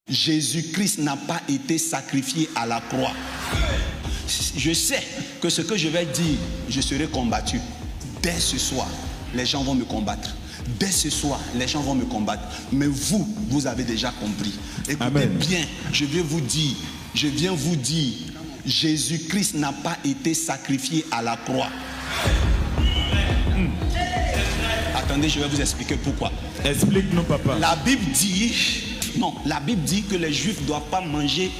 Jésus-Christ n'a pas été sacrifié à la croix. Je sais que ce que je vais dire, je serai combattu. Dès ce soir, les gens vont me combattre. Dès ce soir, les gens vont me combattre. Mais vous, vous avez déjà compris. Écoutez Amen. Bien, je viens vous dire, Jésus-Christ n'a pas été sacrifié à la croix. Attendez, je vais vous expliquer pourquoi. Explique-nous, papa. La Bible dit que les Juifs ne doivent pas manger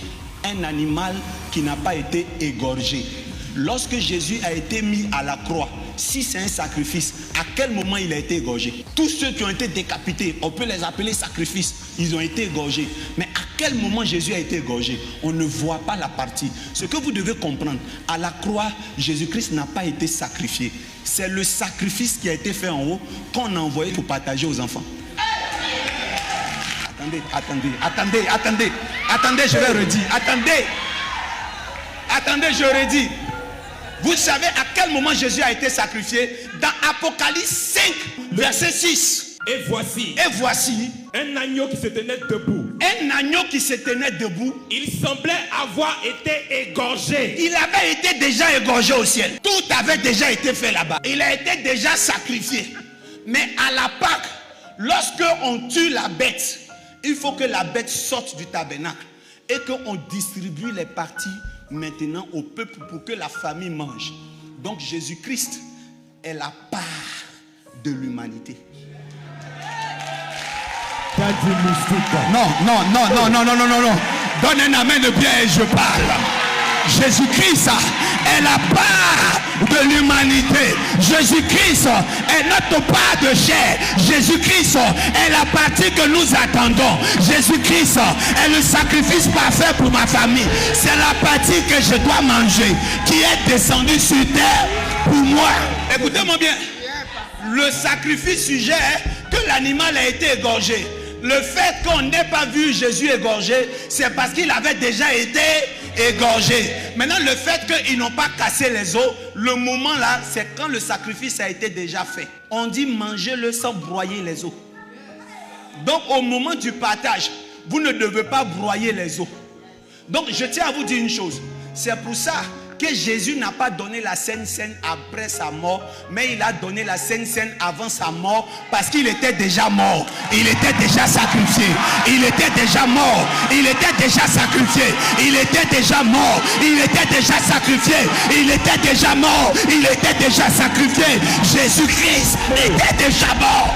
un animal qui n'a pas été égorgé. Lorsque Jésus a été mis à la croix, si c'est un sacrifice, à quel moment il a été égorgé? Tous ceux qui ont été décapités, on peut les appeler sacrifices, ils ont été égorgés. Mais à quel moment Jésus a été égorgé? On ne voit pas la partie. Ce que vous devez comprendre, à la croix, Jésus-Christ n'a pas été sacrifié. C'est le sacrifice qui a été fait en haut qu'on a envoyé pour partager aux enfants. Attendez, je vais redire. Attendez, je redis. Vous savez à quel moment Jésus a été sacrifié? Dans Apocalypse 5, verset 6. Et voici un agneau qui se tenait debout. Il semblait avoir été égorgé. Il avait été déjà égorgé au ciel. Tout avait déjà été fait là-bas. Il a été déjà sacrifié. Mais à la Pâque, lorsque on tue la bête, il faut que la bête sorte du tabernacle et qu'on distribue les parties maintenant au peuple pour que la famille mange. Donc Jésus-Christ est la part de l'humanité. Non. Donne un amen de bien et je parle. Jésus-Christ est la part de l'humanité. Jésus-Christ est notre part de chair. Jésus-Christ est la partie que nous attendons. Jésus-Christ est le sacrifice parfait pour ma famille. C'est la partie que je dois manger, qui est descendue sur terre pour moi. Écoutez-moi bien. Le sacrifice suggère que l'animal a été égorgé. Le fait qu'on n'ait pas vu Jésus égorgé, c'est parce qu'il avait déjà été égorgé. Maintenant, le fait qu'ils n'ont pas cassé les os, le moment là, c'est quand le sacrifice a été déjà fait. On dit mangez-le sans broyer les os. Donc, au moment du partage, vous ne devez pas broyer les os. Donc, je tiens à vous dire une chose. C'est pour ça que Jésus n'a pas donné la Sainte Seine après sa mort, mais il a donné la Sainte Seine avant sa mort, parce qu'il était déjà mort, il était déjà sacrifié, il était déjà mort, il était déjà sacrifié, il était déjà mort, il était déjà sacrifié, il était déjà mort, il était déjà sacrifié. Jésus-Christ était déjà mort.